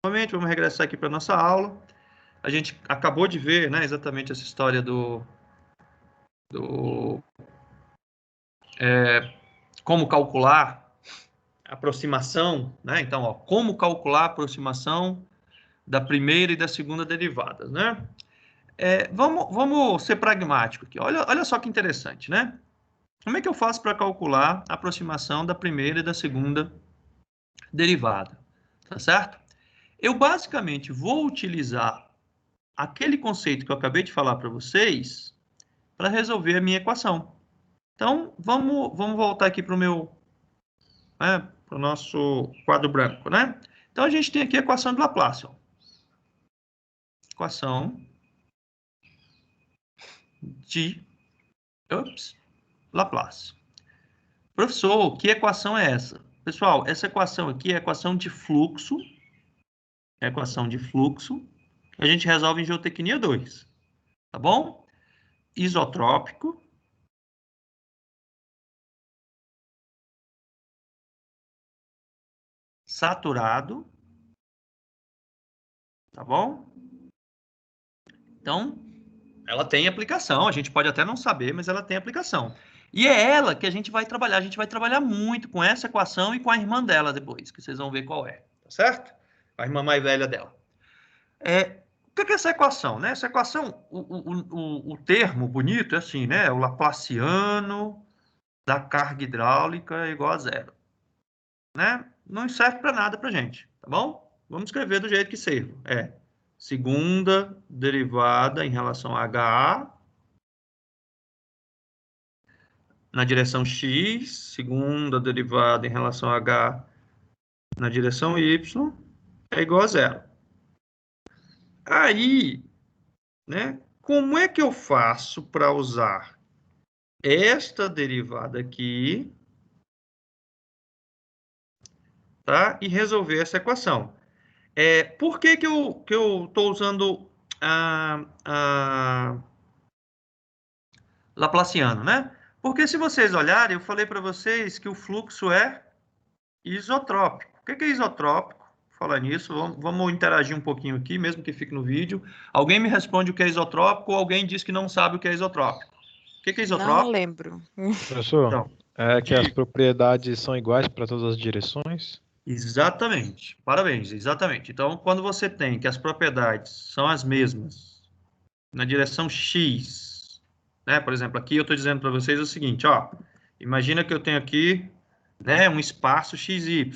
Novamente, vamos regressar aqui para a nossa aula. A gente acabou de ver, né, exatamente essa história como calcular a aproximação, né? Então, ó, como calcular a aproximação da primeira e da segunda derivadas, né? Vamos ser pragmático aqui. Olha só que interessante, né? Como é que eu faço para calcular a aproximação da primeira e da segunda derivada? Tá certo? Eu basicamente vou utilizar aquele conceito que eu acabei de falar para vocês para resolver a minha equação. Então, vamos voltar aqui para o nosso quadro branco, né? Então, a gente tem aqui a equação de Laplace. Ó. Equação de Laplace. Professor, que equação é essa? Pessoal, essa equação aqui é a equação de fluxo. É a equação de fluxo que a gente resolve em geotecnia 2. Tá bom? Isotrópico. Saturado. Tá bom? Então, ela tem aplicação. A gente pode até não saber, mas ela tem aplicação. E é ela que a gente vai trabalhar. A gente vai trabalhar muito com essa equação e com a irmã dela depois, que vocês vão ver qual é. Tá certo? A irmã mais velha dela. O que é essa equação? Né? Essa equação, o termo bonito é assim, né? O Laplaciano da carga hidráulica é igual a zero. Né? Não serve para nada para gente, tá bom? Vamos escrever do jeito que serve. Segunda derivada em relação a HA na direção x, segunda derivada em relação a h na direção y, é igual a zero. Aí, né, como é que eu faço para usar esta derivada aqui, tá, e resolver essa equação? Por que eu estou usando a Laplaciano, né? Porque se vocês olharem, eu falei para vocês que o fluxo é isotrópico. O que é isotrópico? Falar nisso, vamos interagir um pouquinho aqui, mesmo que fique no vídeo. Alguém me responde o que é isotrópico ou alguém diz que não sabe o que é isotrópico? O que é Não isotrópico? lembro. Professor, Então, é que as propriedades são iguais para todas as direções? exatamente. Parabéns, exatamente. Então, quando você tem que as propriedades são as mesmas na direção x, né? Por exemplo, aqui eu estou dizendo para vocês o seguinte, ó. Imagina que eu tenho aqui, né, um espaço xy.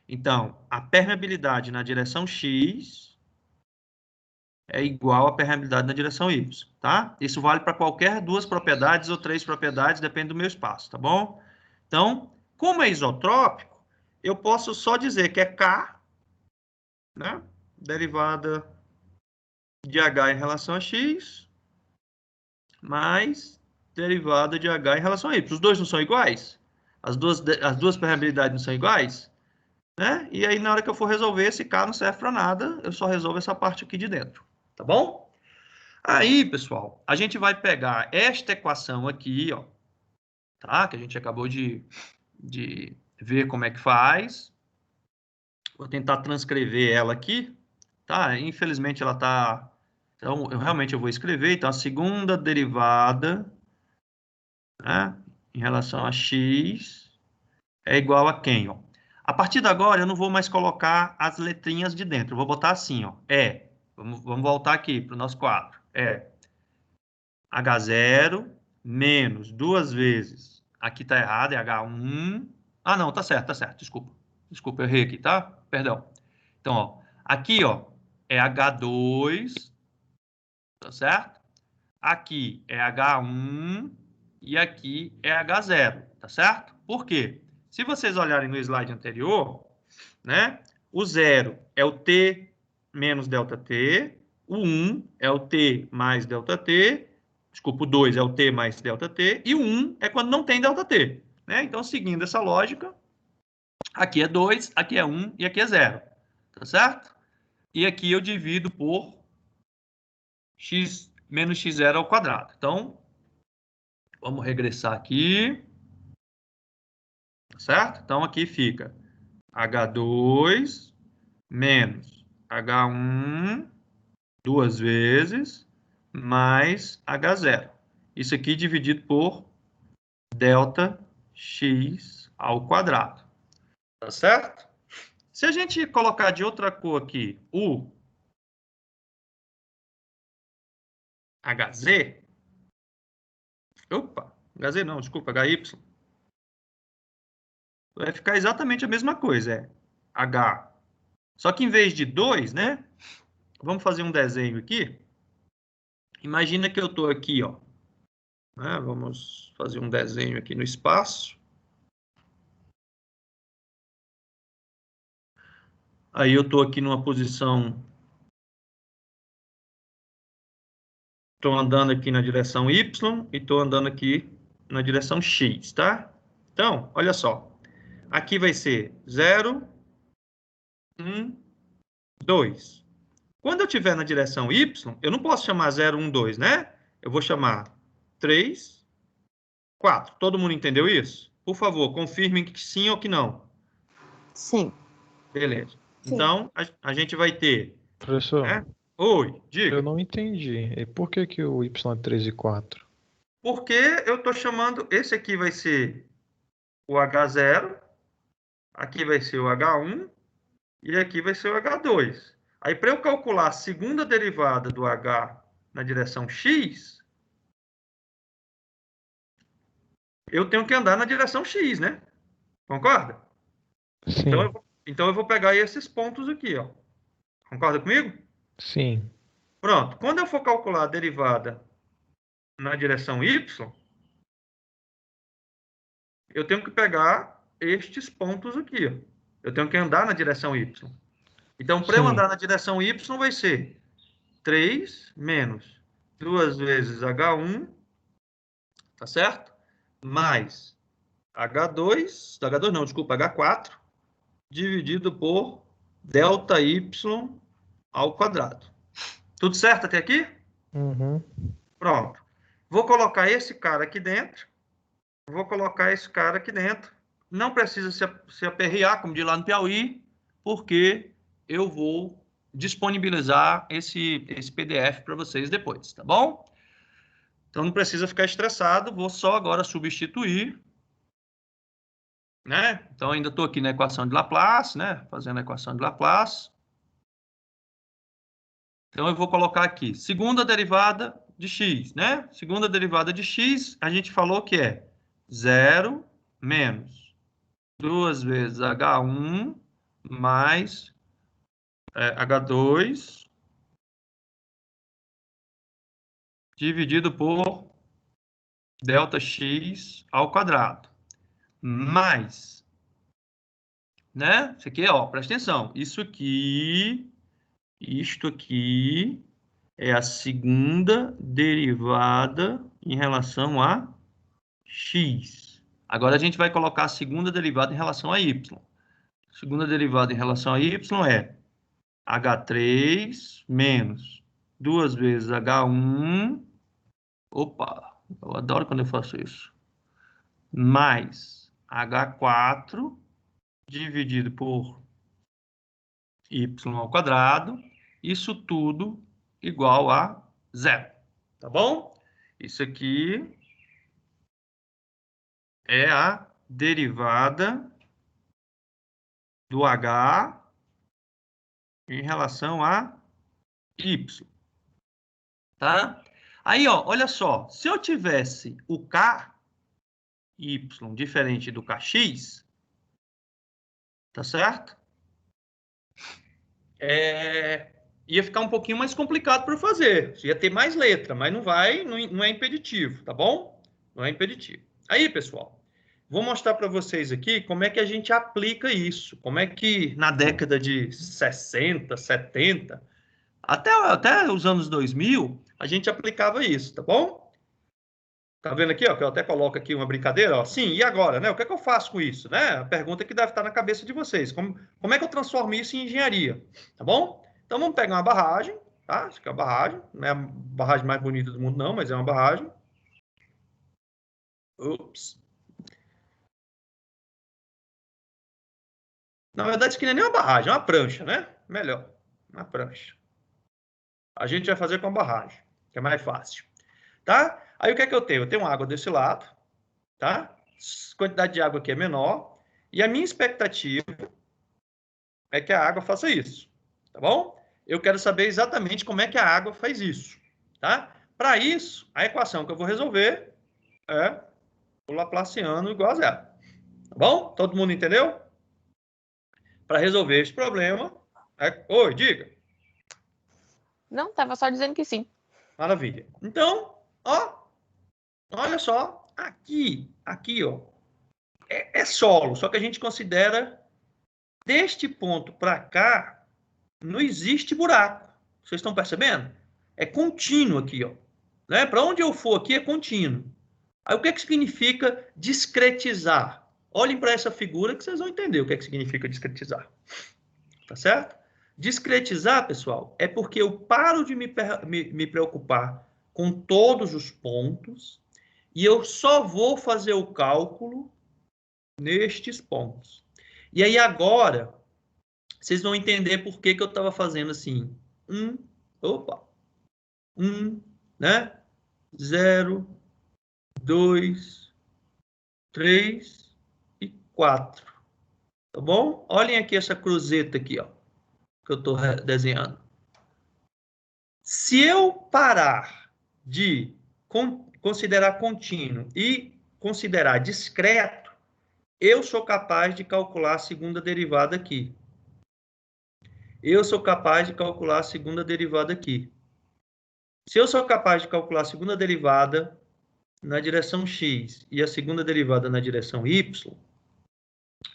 Então, a permeabilidade na direção x é igual à permeabilidade na direção y, tá? Isso vale para qualquer duas propriedades ou três propriedades, depende do meu espaço, tá bom? Então, como é isotrópico, eu posso só dizer que é K, né? Derivada de H em relação a x, mais derivada de H em relação a y. Os dois não são iguais? As duas permeabilidades não são iguais? Né? E aí, na hora que eu for resolver, esse K não serve para nada, eu só resolvo essa parte aqui de dentro, tá bom? Aí, pessoal, a gente vai pegar esta equação aqui, ó, tá? Que a gente acabou de ver como é que faz. Vou tentar transcrever ela aqui, tá? Infelizmente ela tá... Então, eu vou escrever. Então, a segunda derivada, né, em relação a x é igual a quem, ó? A partir de agora, eu não vou mais colocar as letrinhas de dentro. Eu vou botar assim, ó. Vamos voltar aqui para o nosso quadro. H0 menos duas vezes. Aqui tá errado, é H1. Ah, não, tá certo, Desculpa. Desculpa, eu errei aqui, tá? Perdão. Então, ó, aqui, ó, é H2, tá certo? Aqui é H1 e aqui é H0, tá certo? Por quê? Se vocês olharem no slide anterior, né? O 0 é o T menos ΔT, o 1 é o T mais ΔT, desculpa, o 2 é o T mais ΔT, e o 1 é quando não tem ΔT. Né? Então, seguindo essa lógica, aqui é 2, aqui é 1 e aqui é 0. Tá certo? E aqui eu divido por x menos x0 ao quadrado. Então, vamos regressar aqui. Tá certo? Então, aqui fica H2 menos H1 duas vezes mais H0. Isso aqui dividido por delta x ao quadrado. Tá certo? Se a gente colocar de outra cor aqui, o HZ, opa, HZ não, desculpa, HY, vai ficar exatamente a mesma coisa, é H. Só que em vez de 2, né? Vamos fazer um desenho aqui. Imagina que eu estou aqui, ó. Né, vamos fazer um desenho aqui no espaço. Aí eu estou aqui numa posição. Estou andando aqui na direção Y e estou andando aqui na direção X, tá? Então, olha só. Aqui vai ser 0, 1, 2. Quando eu estiver na direção Y, eu não posso chamar 0, 1, 2, né? Eu vou chamar 3, 4. Todo mundo entendeu isso? Por favor, confirmem que sim ou que não. Sim. Beleza. Sim. Então, a gente vai ter... Professor, Né? Oi, diga. eu não entendi. E por que que o Y é 3 e 4? Porque eu estou chamando... Esse aqui vai ser o H0, aqui vai ser o H1 e aqui vai ser o H2. Aí, para eu calcular a segunda derivada do H na direção X, eu tenho que andar na direção X, né? Concorda? Sim, Então eu vou pegar esses pontos aqui, ó. Concorda comigo? sim. Pronto. Quando eu for calcular a derivada na direção Y, eu tenho que pegar estes pontos aqui, ó. Eu tenho que andar na direção Y. Então, para eu Sim. andar na direção Y, vai ser 3 menos 2 vezes H1, tá certo? Mais H2 não, desculpa, H4, dividido por delta Y ao quadrado. Tudo certo até aqui? Uhum. Pronto. Vou colocar esse cara aqui dentro. Vou colocar esse cara aqui dentro. Não precisa se aperrear, como de lá no Piauí, porque eu vou disponibilizar esse PDF para vocês depois, tá bom? Então não precisa ficar estressado, vou só agora substituir, né? Então ainda estou aqui na equação de Laplace, né? Fazendo a equação de Laplace. Então eu vou colocar aqui, segunda derivada de x, né? Segunda derivada de x, a gente falou que é 0 menos 2 vezes H1 mais H2 dividido por delta x ao quadrado. Mais, né? Isso aqui, ó, presta atenção. Isto aqui é a segunda derivada em relação a x. Agora a gente vai colocar a segunda derivada em relação a y. A segunda derivada em relação a y é H3 menos 2 vezes H1. Opa, eu adoro quando eu faço isso. Mais H4 dividido por y ao quadrado. Isso tudo igual a 0. Tá bom? Isso aqui é a derivada do H em relação a Y. Tá? Aí, ó, olha só. Se eu tivesse o KY diferente do KX, tá certo? Ia ficar um pouquinho mais complicado para fazer. Ia ter mais letra, mas não é impeditivo, tá bom? Não é impeditivo. Aí, pessoal, vou mostrar para vocês aqui como é que a gente aplica isso. Como é que na década de 60, 70, até os anos 2000, a gente aplicava isso, tá bom? Tá vendo aqui, ó, que eu até coloco aqui uma brincadeira, ó. Sim, e agora, né? O que é que eu faço com isso, né? A pergunta que deve estar na cabeça de vocês. Como é que eu transformo isso em engenharia, tá bom? Então, vamos pegar uma barragem, tá? Isso aqui é uma barragem. Não é a barragem mais bonita do mundo, não, mas é uma barragem. Ups. Na verdade, isso aqui não é nem uma barragem, é uma prancha, né? Melhor. uma prancha. A gente vai fazer com a barragem, que é mais fácil. Tá? Aí o que é que eu tenho? Eu tenho água desse lado, tá? A quantidade de água aqui é menor. E a minha expectativa é que a água faça isso, tá bom? Eu quero saber exatamente como é que a água faz isso, tá? Para isso, a equação que eu vou resolver é o Laplaciano igual a zero. Tá bom? Todo mundo entendeu? Para resolver esse problema... Oi, diga. Não, tava só dizendo que sim. Maravilha. Então, ó, olha só, aqui, ó, é solo, só que a gente considera deste ponto para cá, não existe buraco. Vocês estão percebendo? É contínuo aqui, ó. Né? Para onde eu for aqui é contínuo. Aí o que é que significa discretizar? Olhem para essa figura que vocês vão entender o que é que significa discretizar. Tá certo? Discretizar, pessoal, é porque eu paro de me preocupar com todos os pontos e eu só vou fazer o cálculo nestes pontos. E aí agora, vocês vão entender por que eu estava fazendo assim. 1, né? 0, 2, 3 e 4. Tá bom? Olhem aqui essa cruzeta aqui, ó, que eu estou desenhando. Se eu parar de considerar contínuo e considerar discreto, eu sou capaz de calcular a segunda derivada aqui. Eu sou capaz de calcular a segunda derivada aqui. Se eu sou capaz de calcular a segunda derivada na direção x e a segunda derivada na direção y,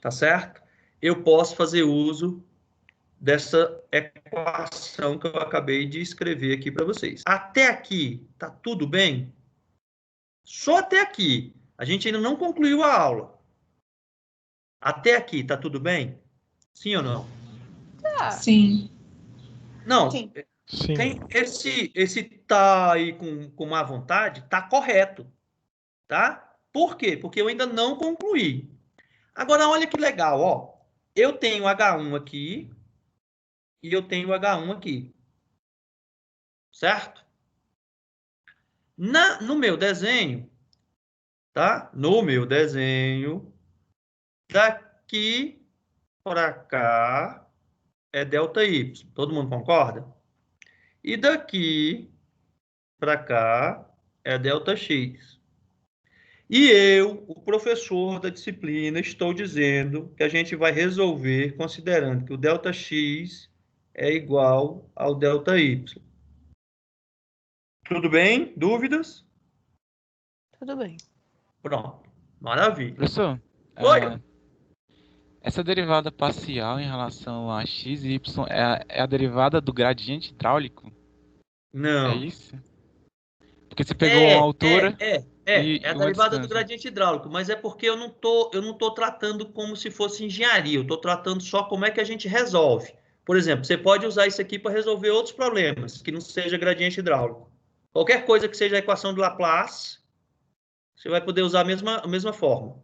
tá certo? Eu posso fazer uso dessa equação que eu acabei de escrever aqui para vocês. Até aqui, tá tudo bem? Só até aqui. A gente ainda não concluiu a aula. Até aqui, tá tudo bem? Sim ou não? Tá. Sim. Não, Sim. Sim. tem esse tá aí com má vontade, tá correto, tá? Por quê? Porque eu ainda não concluí. Agora, olha que legal, ó. Eu tenho H1 aqui e eu tenho H1 aqui. Certo? No meu desenho, tá? No meu desenho, daqui para cá é ΔY. Todo mundo concorda? E daqui para cá é ΔX. E eu, o professor da disciplina, estou dizendo que a gente vai resolver considerando que o ΔX é igual ao ΔY. Tudo bem? Dúvidas? Tudo bem. Pronto. Maravilha. Professor, Oi. essa derivada parcial em relação a x e y é a derivada do gradiente hidráulico? Não. É isso? Porque você pegou uma altura É a uma derivada do distância. gradiente hidráulico, mas é porque eu não tô tratando como se fosse engenharia, eu estou tratando só como é que a gente resolve. Por exemplo, você pode usar isso aqui para resolver outros problemas, que não seja gradiente hidráulico. Qualquer coisa que seja a equação de Laplace, você vai poder usar a mesma forma.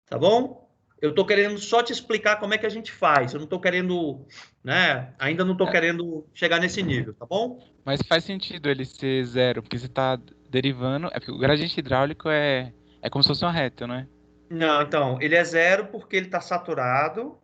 Tá bom? Eu estou querendo só te explicar como é que a gente faz. Eu não estou querendo, né? Ainda não estou querendo chegar nesse nível, tá bom? Mas faz sentido ele ser zero, porque você está derivando. É porque o gradiente hidráulico é como se fosse uma reta, não é? Não, então, ele é zero porque ele está saturado,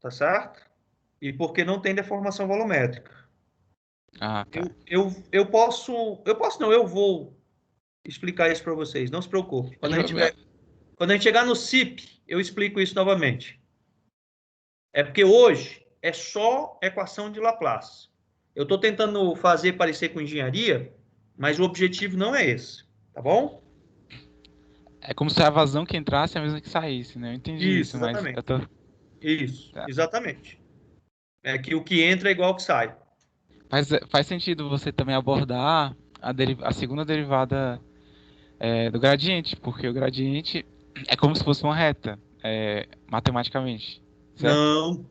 tá certo? E porque não tem deformação volumétrica. Ah, tá. Eu vou explicar isso para vocês, não se preocupe. Quando a gente chegar no CIP, eu explico isso novamente. É porque hoje é só equação de Laplace. Eu estou tentando fazer parecer com engenharia, mas o objetivo não é esse, tá bom? É como se a vazão que entrasse é a mesma que saísse, né? Eu entendi Isso, isso, mas exatamente. eu tô... Isso, Tá. exatamente. É que o que entra é igual ao que sai. Mas faz sentido você também abordar a segunda derivada do gradiente, porque o gradiente é como se fosse uma reta, matematicamente, certo?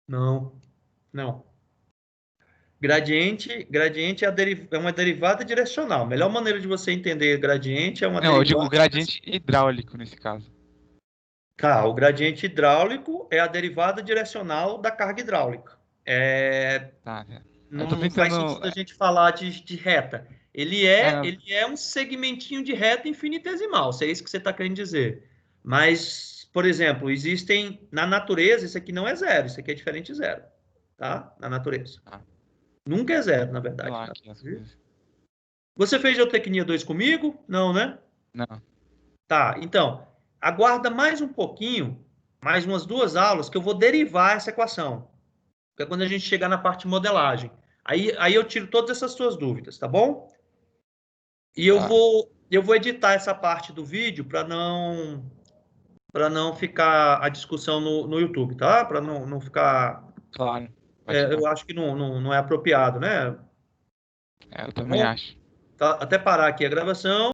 Não. Gradiente é uma derivada direcional. A melhor maneira de você entender gradiente é uma Não, eu digo derivada... gradiente hidráulico nesse caso. Tá, o gradiente hidráulico é a derivada direcional da carga hidráulica. Tá. Eu Não, tô não faz tentando. sentido a gente falar de reta. Ele é, É, ele é um segmentinho de reta infinitesimal, se é isso que você está querendo dizer. Mas, por exemplo, existem na natureza, isso aqui não é zero, isso aqui é diferente de zero, tá? Na natureza. Tá. Nunca é zero, na sei verdade. lá Tá? aqui as coisas. Você fez Geotecnia 2 comigo? Não, né? Não. Tá, então, aguarda mais um pouquinho, mais umas 2 aulas, que eu vou derivar essa equação. Que é quando a gente chegar na parte de modelagem. Aí eu tiro todas essas suas dúvidas, tá bom? E Tá. eu vou editar essa parte do vídeo para não ficar a discussão no YouTube, tá? Para não ficar. Claro. Pode Eu dar. acho que não é apropriado, né? Eu Tá também bom? acho. Tá, até parar aqui a gravação.